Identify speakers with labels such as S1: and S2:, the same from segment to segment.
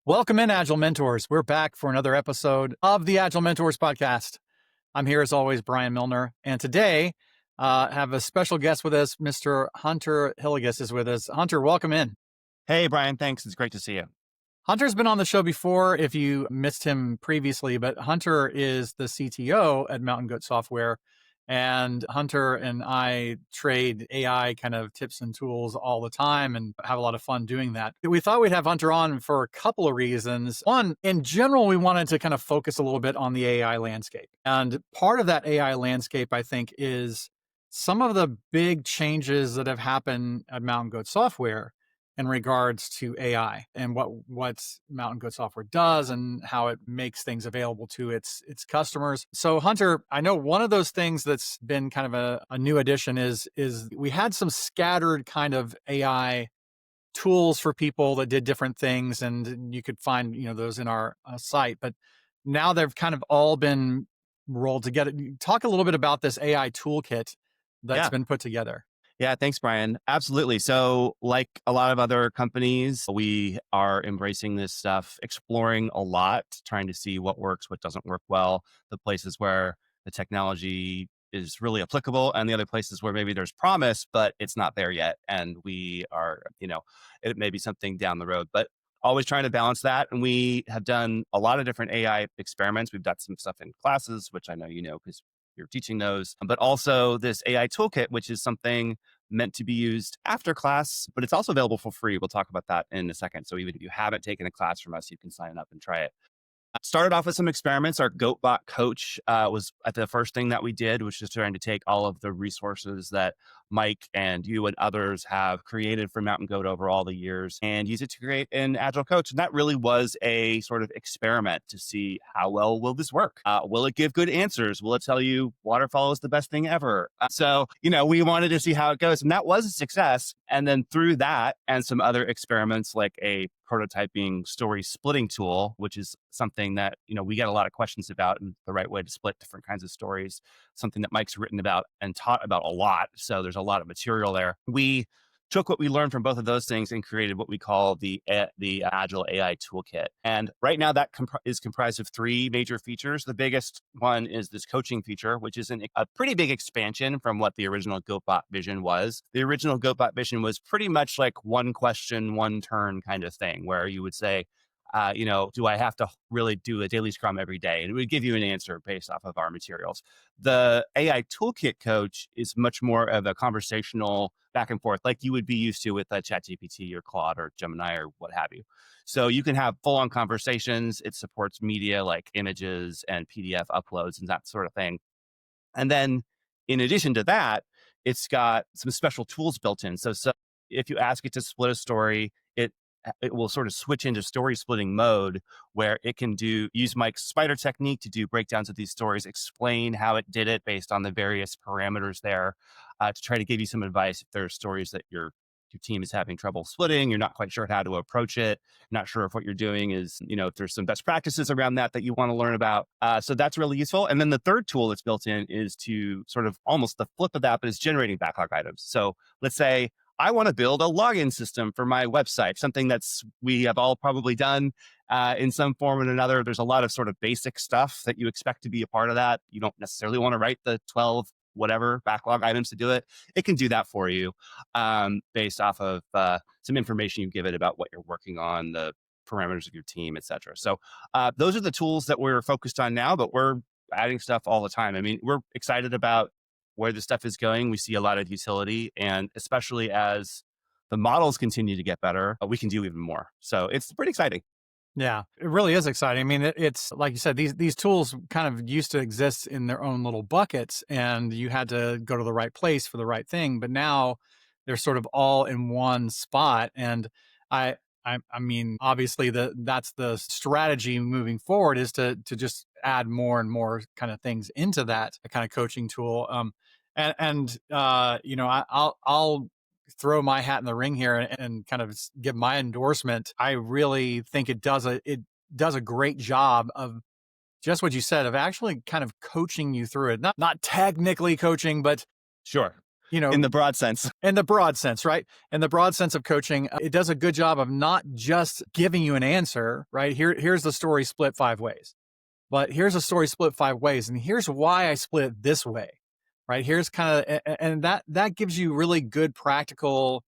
S1: Welcome in, Agile Mentors. We're back for another episode of the Agile Mentors Podcast. I'm here as always, Brian Milner, and today have a special guest with us. Mr. Hunter Hillegas is with us. Hunter, welcome in.
S2: Hey, Brian. Thanks. It's great to see you.
S1: Hunter's been on the show before if you missed him previously, but Hunter is the CTO at Mountain Goat Software. And Hunter and I trade AI kind of tips and tools all the time and have a lot of fun doing that. We thought we'd have Hunter on for a couple of reasons. One, in general, we wanted to kind of focus a little bit on the AI landscape. And part of that AI landscape, I think, is some of the big changes that have happened at Mountain Goat Software in regards to AI and what Mountain Goat Software does and how it makes things available to its customers. So Hunter, I know one of those things that's been kind of a new addition is we had some scattered kind of AI tools for people that did different things, and you could find those in our site. But now they've kind of all been rolled together. Talk a little bit about this AI toolkit that's been put together.
S2: Yeah, thanks, Brian. Absolutely. So like a lot of other companies, we are embracing this stuff, exploring a lot, trying to see what works, what doesn't work well, the places where the technology is really applicable and the other places where maybe there's promise, but it's not there yet. And we are, it may be something down the road, but always trying to balance that. And we have done a lot of different AI experiments. We've done some stuff in classes, which I know you know because you're teaching those, but also this AI toolkit, which is something meant to be used after class, but it's also available for free. We'll talk about that in a second. So even if you haven't taken a class from us, you can sign up and try it. Started off with some experiments. Our GoatBot coach was at the first thing that we did, which is trying to take all of the resources that Mike and you and others have created for Mountain Goat over all the years and use it to create an Agile coach. And that really was a sort of experiment to see how well will this work? Will it give good answers? Will it tell you waterfall is the best thing ever? So we wanted to see how it goes. And that was a success. And then through that and some other experiments like a prototyping story splitting tool, which is something that, we get a lot of questions about and the right way to split different kinds of stories, something that Mike's written about and taught about a lot. So there's a lot of material there. We took what we learned from both of those things and created what we call the Agile AI Toolkit. And right now that is comprised of three major features. The biggest one is this coaching feature, which is a pretty big expansion from what the original GoatBot vision was. The original GoatBot vision was pretty much like one question, one turn kind of thing, where you would say, do I have to really do a daily scrum every day? And it would give you an answer based off of our materials. The AI Toolkit coach is much more of a conversational back and forth, like you would be used to with a ChatGPT or Claude or Gemini or what have you. So you can have full-on conversations. It supports media like images and PDF uploads and that sort of thing. And then in addition to that, it's got some special tools built in. So if you ask it to split a story, it will sort of switch into story splitting mode where it can use Mike's SPIDR technique to do breakdowns of these stories, explain how it did it based on the various parameters there, to try to give you some advice if there are stories that your team is having trouble splitting, you're not quite sure how to approach it, not sure if what you're doing is, if there's some best practices around that you want to learn about. So that's really useful. And then the third tool that's built in is to sort of almost the flip of that, but it's generating backlog items. So let's say I want to build a login system for my website, something we have all probably done in some form or another. There's a lot of sort of basic stuff that you expect to be a part of that. You don't necessarily want to write the 12 whatever backlog items to do it. It can do that for you based off of some information you give it about what you're working on, the parameters of your team, et cetera. So those are the tools that we're focused on now, but we're adding stuff all the time. I mean, we're excited about where the stuff is going. We see a lot of utility, and especially as the models continue to get better, we can do even more. So it's pretty exciting.
S1: Yeah, it really is exciting. I mean, it's like you said, these tools kind of used to exist in their own little buckets, and you had to go to the right place for the right thing. But now they're sort of all in one spot. And I mean, obviously that's the strategy moving forward is to just add more and more kind of things into that kind of coaching tool. I'll throw my hat in the ring here and kind of give my endorsement. I really think it does a great job of just what you said, of actually kind of coaching you through it. Not technically coaching, but
S2: Sure.
S1: you know,
S2: In the broad sense.
S1: in the broad sense, right? In the broad sense of coaching, it does a good job of not just giving you an answer, right? Here's the story split 5 ways, but here's a story split 5 ways, and here's why I split it this way, right? Here's kind of, and that gives you really good practical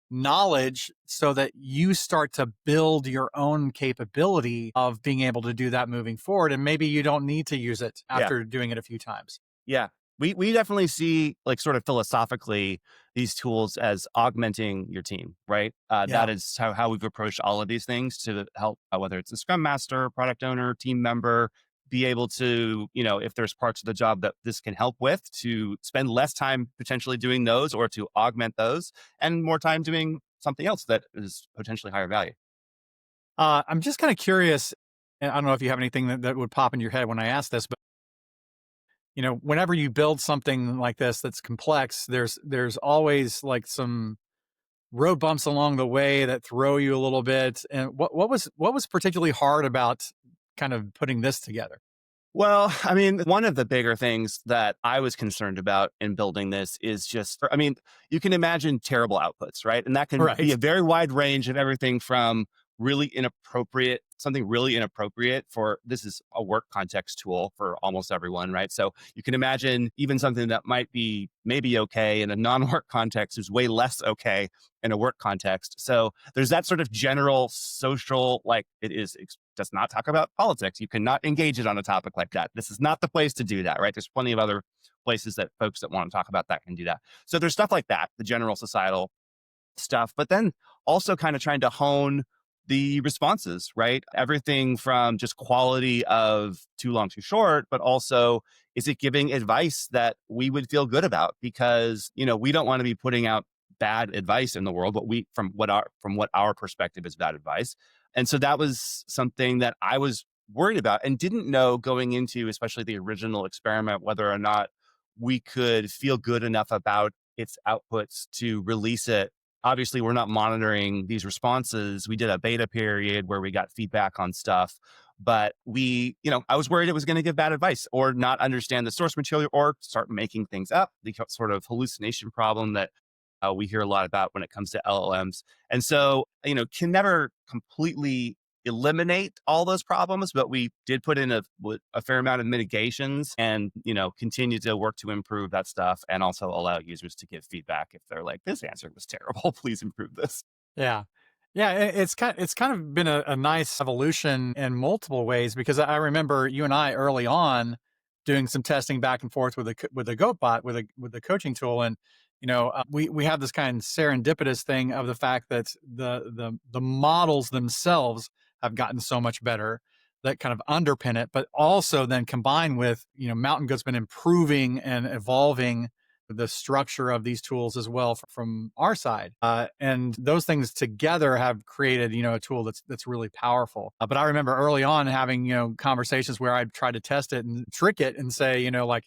S1: knowledge so that you start to build your own capability of being able to do that moving forward. And maybe you don't need to use it
S2: Yeah.
S1: after doing it a few times.
S2: Yeah. We definitely see, like, sort of philosophically, these tools as augmenting your team, right?
S1: Yeah.
S2: That is how we've approached all of these things to help, whether it's a scrum master, product owner, team member, be able to, if there's parts of the job that this can help with, to spend less time potentially doing those or to augment those and more time doing something else that is potentially higher value.
S1: I'm just kind of curious, and I don't know if you have anything that would pop in your head when I ask this, but whenever you build something like this that's complex, there's always like some road bumps along the way that throw you a little bit. And what was particularly hard about kind of putting this together?
S2: Well, I mean, one of the bigger things that I was concerned about in building this is just, I mean, you can imagine terrible outputs, right? And that can be
S1: Right.
S2: a very wide range of everything from something really inappropriate for, this is a work context tool for almost everyone, right? So you can imagine even something that might be maybe okay in a non-work context is way less okay in a work context. So there's that sort of general social, like, does not talk about politics. You cannot engage it on a topic like that. This is not the place to do that, right? There's plenty of other places that folks that want to talk about that can do that. So there's stuff like that, the general societal stuff, but then also kind of trying to hone the responses, right? Everything from just quality of too long, too short, but also, is it giving advice that we would feel good about? Because, we don't want to be putting out bad advice in the world, but from what our perspective is bad advice. And so that was something that I was worried about and didn't know going into, especially the original experiment, whether or not we could feel good enough about its outputs to release it. Obviously, we're not monitoring these responses. We did a beta period where we got feedback on stuff, but I was worried it was going to give bad advice or not understand the source material or start making things up, the sort of hallucination problem that we hear a lot about when it comes to LLMs. And so, can never completely eliminate all those problems, but we did put in a fair amount of mitigations and, continue to work to improve that stuff and also allow users to give feedback if they're like, this answer was terrible, please improve this.
S1: Yeah. Yeah, it's kind of been a nice evolution in multiple ways, because I remember you and I early on doing some testing back and forth with the GoatBot with the coaching tool, and we have this kind of serendipitous thing of the fact that the models themselves have gotten so much better that kind of underpin it, but also then combined with Mountain Goat's been improving and evolving the structure of these tools as well from our side, and those things together have created a tool that's really powerful. But I remember early on having conversations where I'd try to test it and trick it and say like,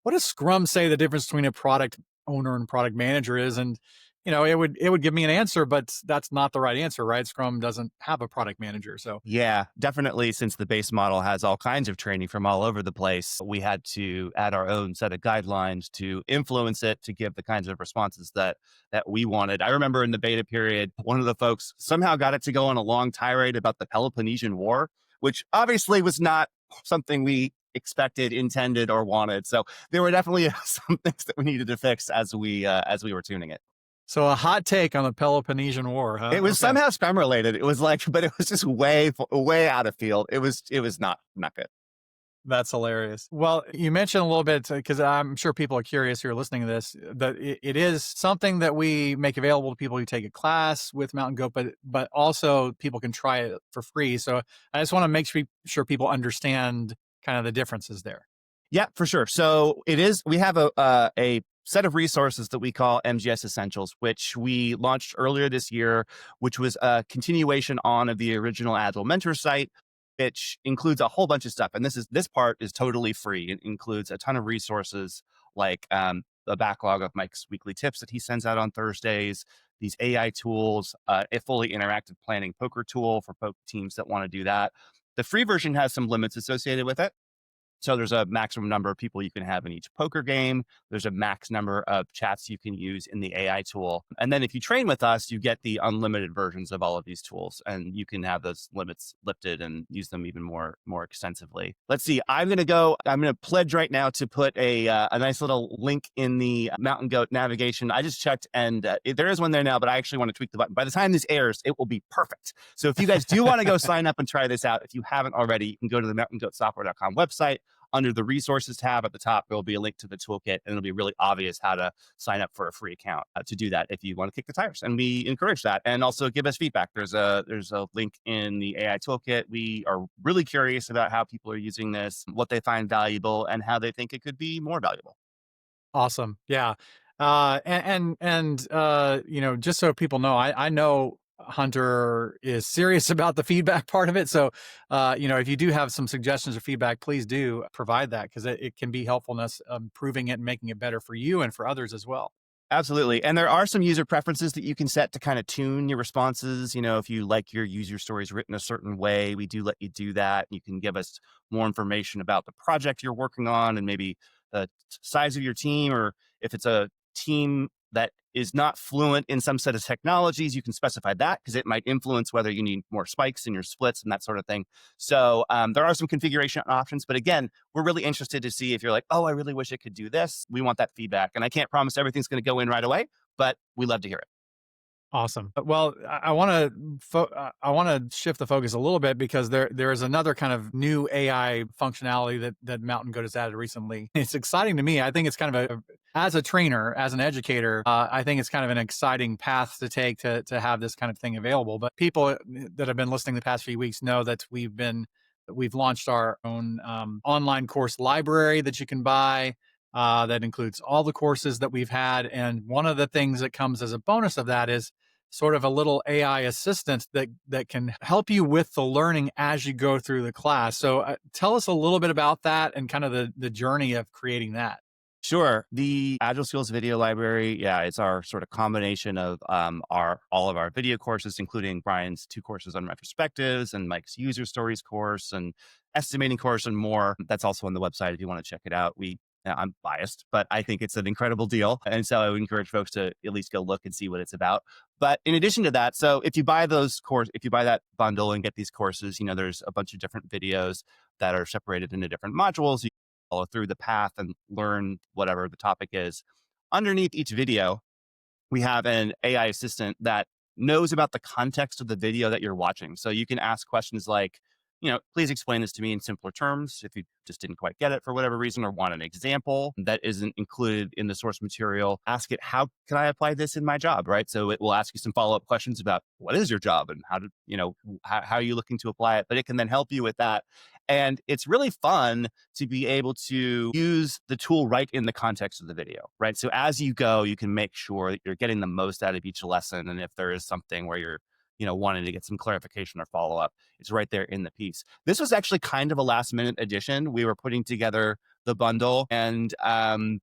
S1: what does Scrum say the difference between a product owner and product manager is? And it would give me an answer, but that's not the right answer, right? Scrum doesn't have a product manager. So
S2: Yeah, definitely. Since the base model has all kinds of training from all over the place, we had to add our own set of guidelines to influence it to give the kinds of responses that we wanted. I remember in the beta period, one of the folks somehow got it to go on a long tirade about the Peloponnesian War, which obviously was not something we expected, intended, or wanted. So there were definitely some things that we needed to fix as we were tuning it.
S1: So a hot take on the Peloponnesian War, huh?
S2: It was
S1: Okay.
S2: somehow Scrum related. It was like, but it was just way out of field. It was not good.
S1: That's hilarious. Well, you mentioned a little bit, because I'm sure people are curious who are listening to this, that it is something that we make available to people who take a class with Mountain Goat, but also people can try it for free. So I just want to make sure people understand kind of the differences there.
S2: Yeah, for sure. So we have a set of resources that we call MGS Essentials, which we launched earlier this year, which was a continuation on of the original Agile Mentors site, which includes a whole bunch of stuff. And this part is totally free. It includes a ton of resources like the backlog of Mike's weekly tips that he sends out on Thursdays, these AI tools, a fully interactive planning poker tool for teams that want to do that. The free version has some limits associated with it. So there's a maximum number of people you can have in each poker game. There's a max number of chats you can use in the AI tool. And then if you train with us, you get the unlimited versions of all of these tools, and you can have those limits lifted and use them even more extensively. Let's see. I'm going to pledge right now to put a nice little link in the Mountain Goat navigation. I just checked, and there is one there now, but I actually want to tweak the button. By the time this airs, it will be perfect. So if you guys do want to go sign up and try this out, if you haven't already, you can go to the mountaingoatsoftware.com website. Under the resources tab at the top, there will be a link to the toolkit, and it'll be really obvious how to sign up for a free account to do that if you want to kick the tires. And we encourage that. And also give us feedback. There's a link in the AI toolkit. We are really curious about how people are using this, what they find valuable, and how they think it could be more valuable.
S1: Awesome. Yeah. Just so people know, I know Hunter is serious about the feedback part of it. So, if you do have some suggestions or feedback, please do provide that, because it can be helpful in us improving it and making it better for you and for others as well.
S2: Absolutely. And there are some user preferences that you can set to kind of tune your responses. If you like your user stories written a certain way, we do let you do that. You can give us more information about the project you're working on and maybe the size of your team, or if it's a team that is not fluent in some set of technologies, you can specify that, because it might influence whether you need more spikes in your splits and that sort of thing. So there are some configuration options, but again, we're really interested to see if you're like, oh, I really wish it could do this. We want that feedback. And I can't promise everything's going to go in right away, but we love to hear it.
S1: Awesome. Well, I want to shift the focus a little bit, because there is another kind of new AI functionality that Mountain Goat has added recently. It's exciting to me. I think it's kind of as a trainer, as an educator, I think it's kind of an exciting path to take to have this kind of thing available. But people that have been listening the past few weeks know that we've launched our own online course library that you can buy. That includes all the courses that we've had. And one of the things that comes as a bonus of that is sort of a little AI assistant that can help you with the learning as you go through the class. So tell us a little bit about that and kind of the journey of creating that.
S2: Sure. The Agile Skills Video Library, yeah, it's our sort of combination of all of our video courses, including Brian's 2 courses on retrospectives and Mike's user stories course and estimating course and more. That's also on the website if you want to check it out. I'm biased, but I think it's an incredible deal. And so I would encourage folks to at least go look and see what it's about. But in addition to that, so if you buy that bundle and get these courses, there's a bunch of different videos that are separated into different modules. You can follow through the path and learn whatever the topic is. Underneath each video, we have an AI assistant that knows about the context of the video that you're watching. So you can ask questions like, please explain this to me in simpler terms if you just didn't quite get it for whatever reason, or want an example that isn't included in the source material. Ask it, how can I apply this in my job, right? So it will ask you some follow-up questions about what is your job and how are you looking to apply it? But it can then help you with that. And it's really fun to be able to use the tool right in the context of the video, right? So as you go, you can make sure that you're getting the most out of each lesson. And if there is something where you're wanting to get some clarification or follow up, it's right there in the piece. This was actually kind of a last minute addition. We were putting together the bundle, and we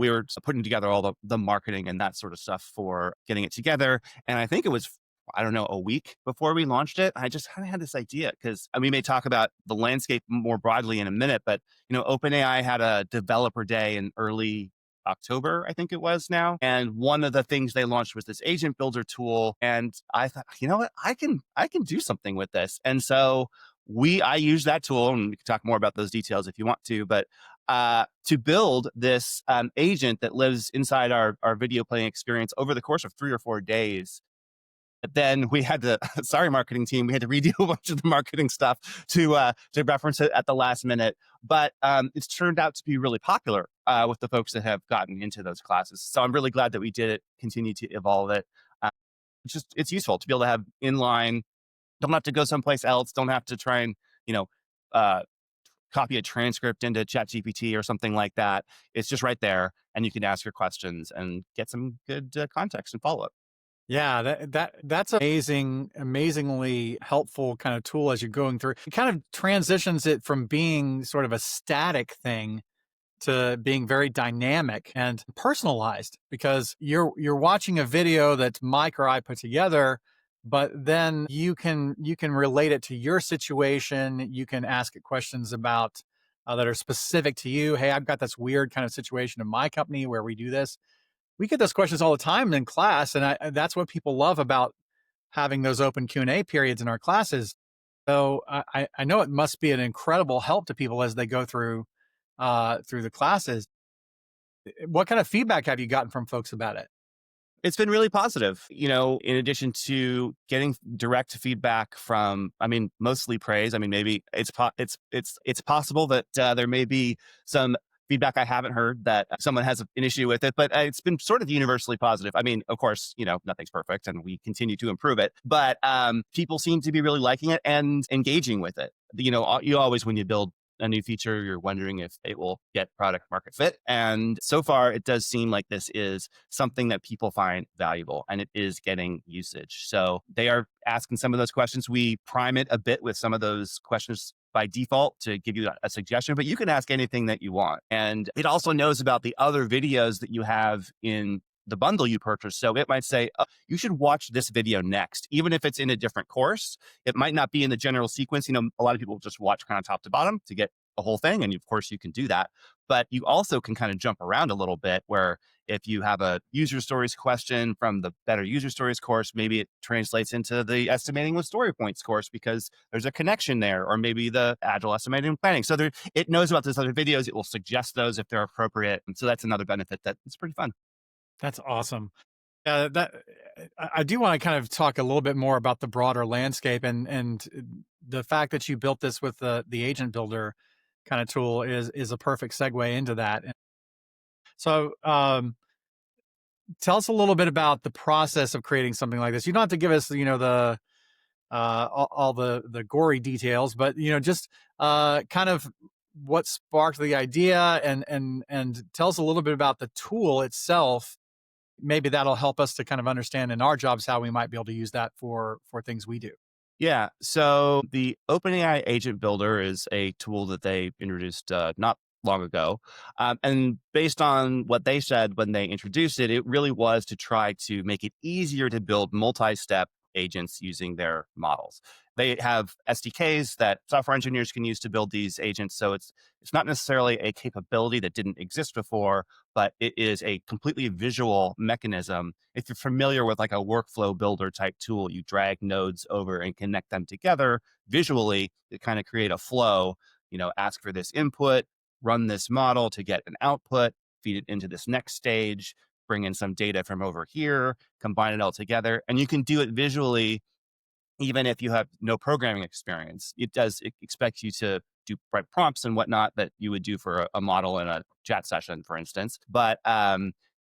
S2: were putting together all the marketing and that sort of stuff for getting it together. And I think it was, a week before we launched it. I just kind of had this idea, because we may talk about the landscape more broadly in a minute, but OpenAI had a developer day in early October, I think it was now. And one of the things they launched was this agent builder tool. And I thought, what, I can do something with this. And so I used that tool, and we can talk more about those details if you want to, but to build this agent that lives inside our video playing experience over the course of 3 or 4 days. But then we had to, sorry, marketing team, we had to redo a bunch of the marketing stuff to reference it at the last minute. But it's turned out to be really popular with the folks that have gotten into those classes. So I'm really glad that we did it, continue to evolve it. It's useful to be able to have inline, don't have to go someplace else, don't have to try and, copy a transcript into ChatGPT or something like that. It's just right there, and you can ask your questions and get some good context and follow up.
S1: Yeah, that's amazingly helpful kind of tool as you're going through. It kind of transitions it from being sort of a static thing to being very dynamic and personalized, because you're watching a video that Mike or I put together, but then you can relate it to your situation. You can ask it questions about that are specific to you. Hey, I've got this weird kind of situation in my company where we do this. We get those questions all the time in class, and that's what people love about having those open Q&A periods in our classes. So I know it must be an incredible help to people as they go through the classes. What kind of feedback have you gotten from folks about it?
S2: It's been really positive, in addition to getting direct feedback from, I mean, mostly praise. I mean, maybe it's possible that there may be some feedback I haven't heard that someone has an issue with it, but it's been sort of universally positive. I mean, of course, nothing's perfect and we continue to improve it, but people seem to be really liking it and engaging with it. You always, when you build a new feature, you're wondering if it will get product market fit. And so far, it does seem like this is something that people find valuable and it is getting usage. So they are asking some of those questions. We prime it a bit with some of those questions by default to give you a suggestion, but you can ask anything that you want. And it also knows about the other videos that you have in the bundle you purchased. So it might say, oh, you should watch this video next, even if it's in a different course. It might not be in the general sequence. A lot of people just watch kind of top to bottom to get the whole thing. And of course you can do that, but you also can kind of jump around a little bit where if you have a user stories question from the Better User Stories course, maybe it translates into the Estimating with Story Points course because there's a connection there, or maybe the Agile Estimating and Planning. So it knows about those other videos. It will suggest those if they're appropriate. And so that's another benefit that it's pretty fun.
S1: That's awesome. I do want to kind of talk a little bit more about the broader landscape and the fact that you built this with the agent builder kind of tool is a perfect segue into that. So tell us a little bit about the process of creating something like this. You don't have to give us, the all the gory details, but just kind of what sparked the idea and tell us a little bit about the tool itself. Maybe that'll help us to kind of understand in our jobs how we might be able to use that for things we do.
S2: Yeah. So the OpenAI Agent Builder is a tool that they introduced not long ago. And based on what they said when they introduced it, it really was to try to make it easier to build multi-step agents using their models. They have SDKs that software engineers can use to build these agents. So it's not necessarily a capability that didn't exist before, but it is a completely visual mechanism. If you're familiar with like a workflow builder type tool, you drag nodes over and connect them together visually to kind of create a flow, ask for this input, run this model to get an output, feed it into this next stage, bring in some data from over here, combine it all together. And you can do it visually, even if you have no programming experience. It expects you to do write prompts and whatnot that you would do for a model in a chat session, for instance. But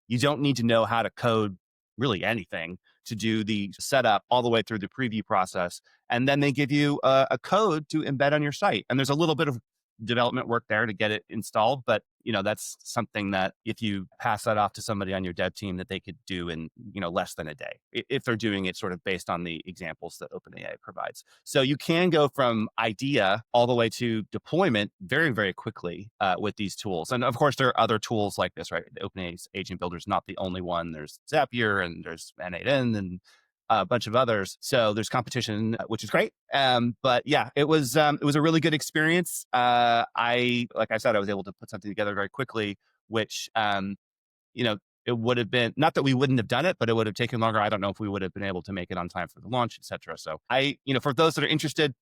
S2: you don't need to know how to code really anything to do the setup all the way through the preview process. And then they give you a code to embed on your site. And there's a little bit of development work there to get it installed. But, that's something that if you pass that off to somebody on your dev team that they could do in, less than a day, if they're doing it sort of based on the examples that OpenAI provides. So you can go from idea all the way to deployment very, very quickly with these tools. And of course, there are other tools like this, right? The OpenAI Agent Builder is not the only one. There's Zapier and there's N8N and a bunch of others. So there's competition, which is great. But yeah, it was a really good experience. Like I said, I was able to put something together very quickly, which, it would have been, not that we wouldn't have done it, but it would have taken longer. I don't know if we would have been able to make it on time for the launch, et cetera. So for those that are interested,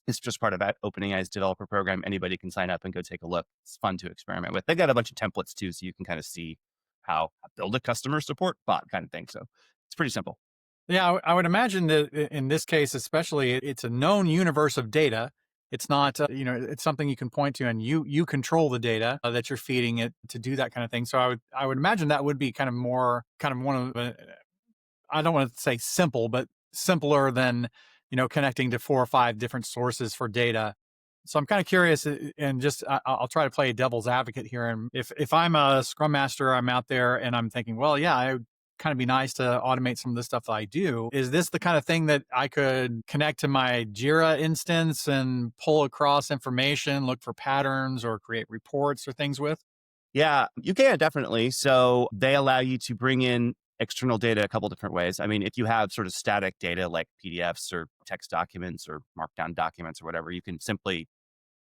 S2: it's just part of that OpenAI's developer program. Anybody can sign up and go take a look. It's fun to experiment with. They got a bunch of templates too, so you can kind of see how build a customer support bot kind of thing. So it's pretty simple.
S1: Yeah, I would imagine that in this case, especially, it's a known universe of data. It's not, it's something you can point to, and you control the data that you're feeding it to do that kind of thing. So I would imagine that would be kind of one of, I don't want to say simple, but simpler than connecting to 4 or 5 different sources for data. So I'm kind of curious, and just I'll try to play devil's advocate here. And if I'm a Scrum Master, I'm out there and I'm thinking, well, yeah, I kind of be nice to automate some of the stuff that I do. Is this the kind of thing that I could connect to my Jira instance and pull across information, look for patterns, or create reports or things with?
S2: Yeah, you can definitely. So they allow you to bring in external data a couple different ways. I mean, if you have sort of static data like PDFs or text documents or markdown documents or whatever, you can simply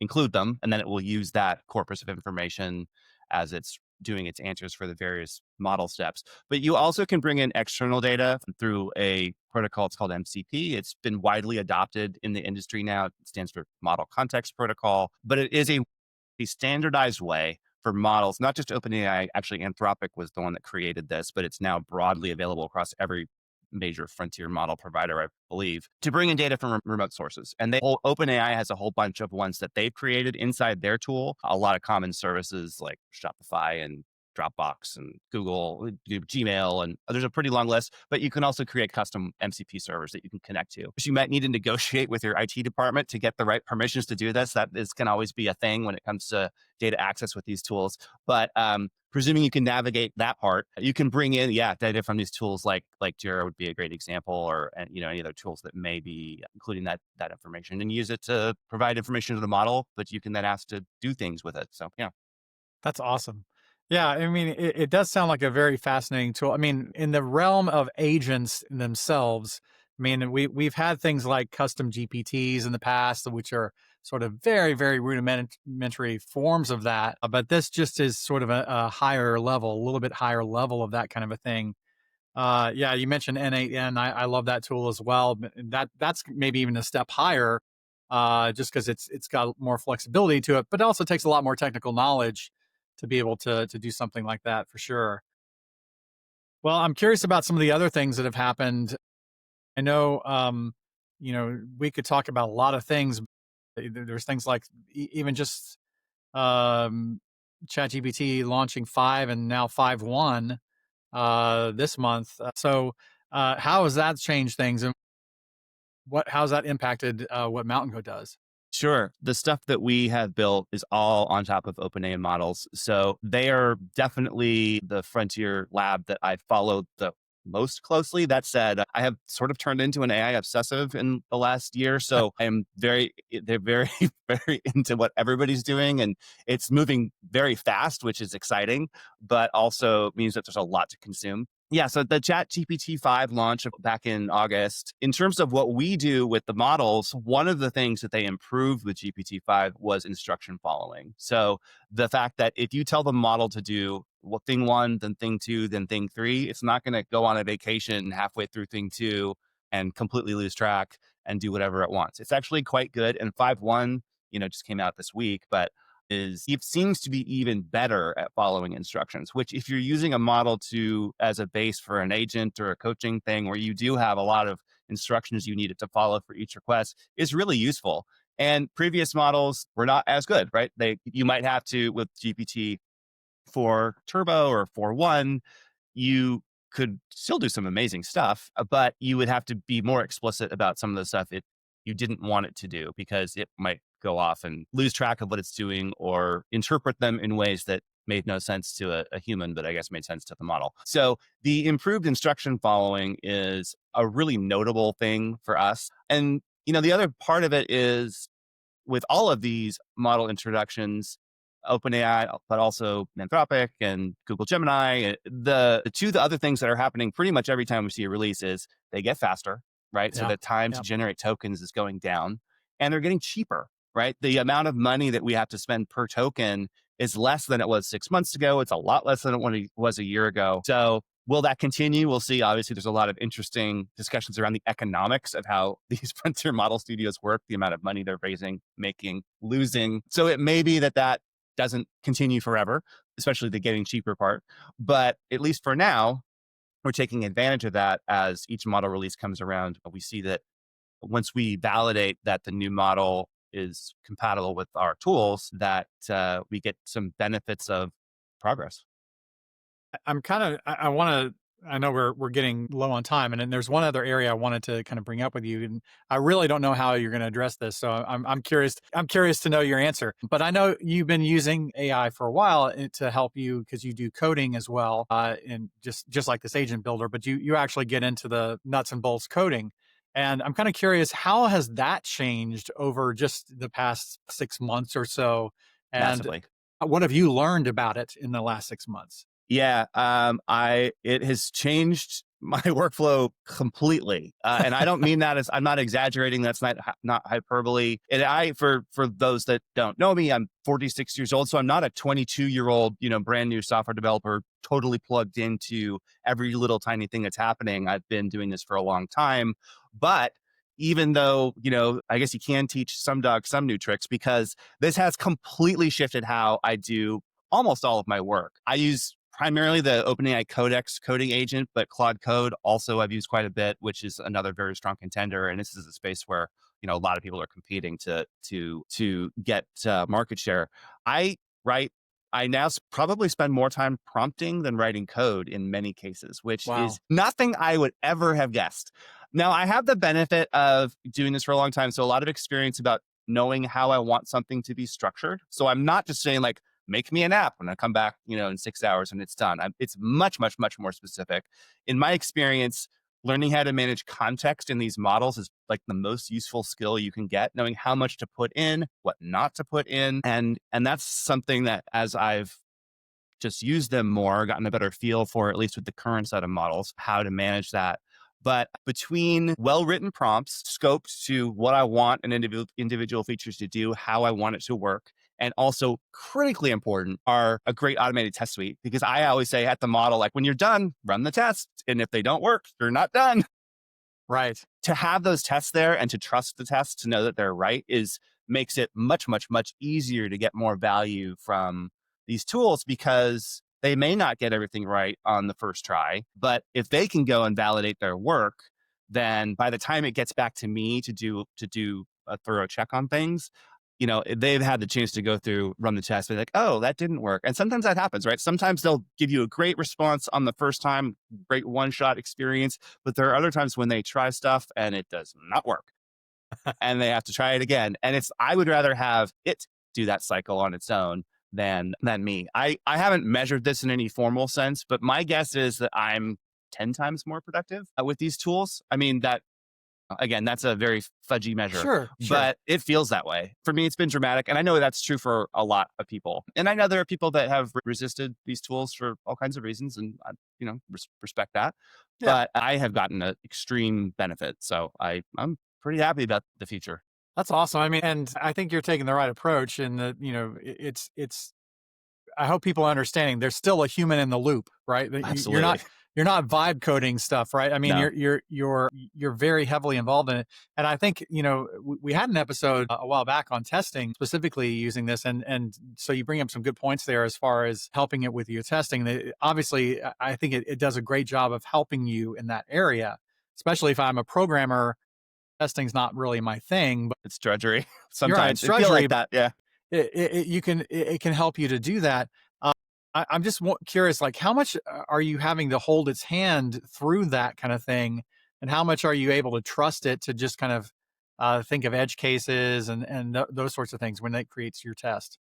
S2: include them, and then it will use that corpus of information as it's doing its answers for the various model steps. But you also can bring in external data through a protocol. It's called MCP. It's been widely adopted in the industry now. It stands for Model Context Protocol, but it is a standardized way for models, not just OpenAI. Actually, Anthropic was the one that created this, but it's now broadly available across every major frontier model provider, I believe, to bring in data from remote sources. And OpenAI has a whole bunch of ones that they've created inside their tool. A lot of common services like Shopify and Dropbox and Google, Gmail, and there's a pretty long list, but you can also create custom MCP servers that you can connect to. So you might need to negotiate with your IT department to get the right permissions to do this. Can always be a thing when it comes to data access with these tools. But presuming you can navigate that part, you can bring in, data from these tools like Jira would be a great example, or any other tools that may be including that information, and use it to provide information to the model, but you can then ask to do things with it. So yeah.
S1: That's awesome. Yeah, I mean, it does sound like a very fascinating tool. I mean, in the realm of agents themselves, I mean, we've had things like custom GPTs in the past, which are sort of very, very rudimentary forms of that. But this just is sort of a higher level, a little bit higher level of that kind of a thing. Yeah, you mentioned N8N. I love that tool as well. But that's maybe even a step higher, just because it's got more flexibility to it, but it also takes a lot more technical knowledge to be able to do something like that for sure. Well, I'm curious about some of the other things that have happened. I know, we could talk about a lot of things. There's things like even just um, ChatGPT launching 5 and now 5.1 this month. So how has that changed things, and how's that impacted what Mountain Goat does?
S2: Sure. The stuff that we have built is all on top of OpenAI models. So they are definitely the frontier lab that I followed the most closely. That said, I have sort of turned into an AI obsessive in the last year. So they're very, very into what everybody's doing. And it's moving very fast, which is exciting, but also means that there's a lot to consume. Yeah, so the ChatGPT 5 launch back in August, in terms of what we do with the models, one of the things that they improved with GPT 5 was instruction following. So the fact that if you tell the model to do thing one, then thing two, then thing three, it's not going to go on a vacation halfway through thing two and completely lose track and do whatever it wants. It's actually quite good. And 5.1, just came out this week, but it seems to be even better at following instructions, which if you're using a model as a base for an agent or a coaching thing where you do have a lot of instructions you needed to follow for each request, is really useful. And previous models were not as good, right? You might have to, with GPT 4 Turbo or 4.1, you could still do some amazing stuff, but you would have to be more explicit about some of the stuff you didn't want it to do, because it might go off and lose track of what it's doing or interpret them in ways that made no sense to a human, but I guess made sense to the model. So the improved instruction following is a really notable thing for us. And, the other part of it is with all of these model introductions, OpenAI, but also Anthropic and Google Gemini, the other things that are happening pretty much every time we see a release is they get faster, right? So the time to generate tokens is going down, and they're getting cheaper, right? The amount of money that we have to spend per token is less than it was 6 months ago. It's a lot less than it was a year ago. So will that continue? We'll see. Obviously, there's a lot of interesting discussions around the economics of how these frontier model studios work, the amount of money they're raising, making, losing. So it may be that doesn't continue forever, especially the getting cheaper part. But at least for now, we're taking advantage of that as each model release comes around. We see that once we validate that the new model is compatible with our tools, that we get some benefits of progress.
S1: I know we're getting low on time, and then there's one other area I wanted to kind of bring up with you, and I really don't know how you're going to address this, so I'm curious. I'm curious to know your answer. But I know you've been using AI for a while to help you, because you do coding as well, and just like this agent builder, but you actually get into the nuts and bolts coding. And I'm kind of curious, how has that changed over just the past 6 months or so? And
S2: Massively.
S1: what have you learned about it in the last 6 months?
S2: Yeah, it has changed my workflow completely, and I don't mean that as I'm not exaggerating. That's not hyperbole. And for those that don't know me, I'm 46 years old, so I'm not a 22-year-old, brand new software developer, totally plugged into every little tiny thing that's happening. I've been doing this for a long time, but even though, I guess you can teach some dogs some new tricks, because this has completely shifted how I do almost all of my work. I use primarily the OpenAI Codex coding agent, but Claude Code also I've used quite a bit, which is another very strong contender. And this is a space where a lot of people are competing to get market share. I write. I now probably spend more time prompting than writing code in many cases, which
S1: Wow.
S2: is nothing I would ever have guessed. Now, I have the benefit of doing this for a long time, so a lot of experience about knowing how I want something to be structured. So I'm not just saying like, make me an app when I come back, in 6 hours and it's done. It's much, much, much more specific. In my experience, learning how to manage context in these models is like the most useful skill you can get, knowing how much to put in, what not to put in. And that's something that as I've just used them more, gotten a better feel for, at least with the current set of models, how to manage that. But between well-written prompts, scoped to what I want an individual features to do, how I want it to work, and also critically important are a great automated test suite. Because I always say at the model, like when you're done, run the test. And if they don't work, you're not done.
S1: Right.
S2: To have those tests there and to trust the tests to know that they're right makes it much, much, much easier to get more value from these tools, because they may not get everything right on the first try, but if they can go and validate their work, then by the time it gets back to me to do a thorough check on things, they've had the chance to go through, run the test, be like, oh, that didn't work. And sometimes that happens, right? Sometimes they'll give you a great response on the first time, great one-shot experience, but there are other times when they try stuff and it does not work and they have to try it again. And I would rather have it do that cycle on its own than me. I haven't measured this in any formal sense, but my guess is that I'm 10 times more productive with these tools. I mean, again, that's a very fudgy measure,
S1: Sure.
S2: but it feels that way. For me, it's been dramatic. And I know that's true for a lot of people. And I know there are people that have resisted these tools for all kinds of reasons. And I, respect that.
S1: Yeah.
S2: But I have gotten an extreme benefit. So I'm pretty happy about the future.
S1: That's awesome. I mean, and I think you're taking the right approach, and that, it's, I hope people are understanding there's still a human in the loop, right? That
S2: Absolutely.
S1: You're not vibe coding stuff, right? I mean,
S2: No.
S1: you're very heavily involved in it. And I think, we had an episode a while back on testing, specifically using this. And so you bring up some good points there as far as helping it with your testing. Obviously, I think it does a great job of helping you in that area, especially if I'm a programmer. Testing's not really my thing, but
S2: It's drudgery.
S1: you're right, it's
S2: Sometimes it feels
S1: drudgery,
S2: like that. Yeah.
S1: it can help you to do that. I'm just curious, like, how much are you having to hold its hand through that kind of thing, and how much are you able to trust it to just kind of think of edge cases and those sorts of things when it creates your test?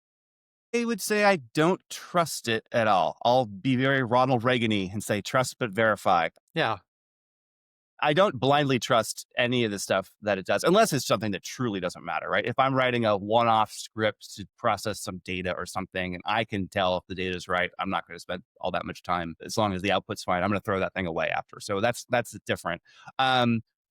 S2: I would say I don't trust it at all. I'll be very Ronald Reagan-y and say trust but verify.
S1: Yeah,
S2: I don't blindly trust any of the stuff that it does, unless it's something that truly doesn't matter, right? If I'm writing a one-off script to process some data or something, and I can tell if the data is right, I'm not going to spend all that much time. As long as the output's fine, I'm going to throw that thing away after. So that's different.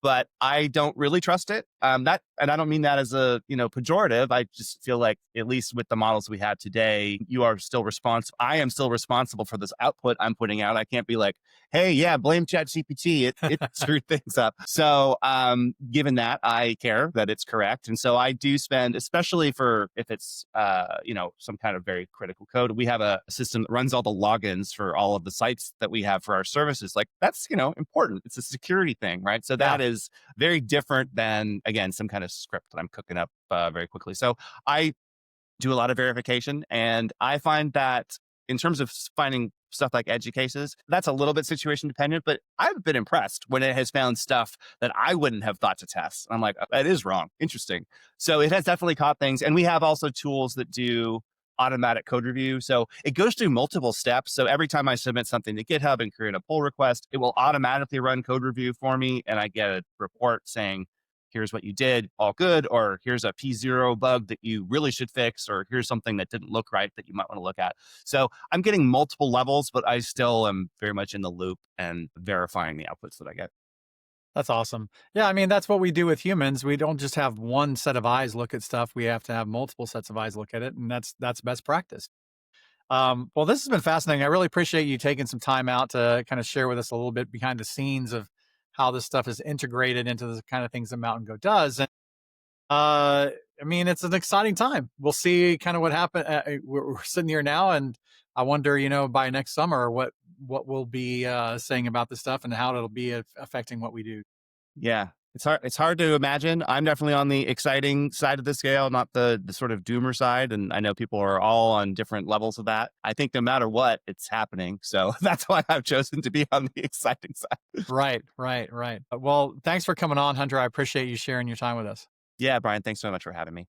S2: But I don't really trust it. And I don't mean that as a pejorative. I just feel like, at least with the models we have today, you are still responsible. I am still responsible for this output I'm putting out. I can't be like, hey, yeah, blame ChatGPT. It screwed things up. So given that, I care that it's correct. And so I do spend, especially for if it's some kind of very critical code. We have a system that runs all the logins for all of the sites that we have for our services. Like, that's important. It's a security thing, right? So that is very different than, again, some kind of script that I'm cooking up very quickly. So I do a lot of verification, and I find that in terms of finding stuff like edge cases, that's a little bit situation dependent, but I've been impressed when it has found stuff that I wouldn't have thought to test. I'm like, that is wrong. Interesting. So it has definitely caught things. And we have also tools that do automatic code review. So it goes through multiple steps. So every time I submit something to GitHub and create a pull request, it will automatically run code review for me. And I get a report saying, here's what you did, all good, or here's a P0 bug that you really should fix, or here's something that didn't look right that you might want to look at. So I'm getting multiple levels, but I still am very much in the loop and verifying the outputs that I get.
S1: That's awesome. Yeah, I mean, that's what we do with humans. We don't just have one set of eyes look at stuff. We have to have multiple sets of eyes look at it, and that's best practice. Well, this has been fascinating. I really appreciate you taking some time out to kind of share with us a little bit behind the scenes of how this stuff is integrated into the kind of things that Mountain Goat does. And I mean, it's an exciting time. We'll see kind of what happened. We're sitting here now, and I wonder, by next summer, what we'll be saying about this stuff and how it'll be affecting what we do.
S2: Yeah. It's hard to imagine. I'm definitely on the exciting side of the scale, not the sort of doomer side. And I know people are all on different levels of that. I think no matter what, it's happening. So that's why I've chosen to be on the exciting side.
S1: Right. Well, thanks for coming on, Hunter. I appreciate you sharing your time with us.
S2: Yeah, Brian, thanks so much for having me.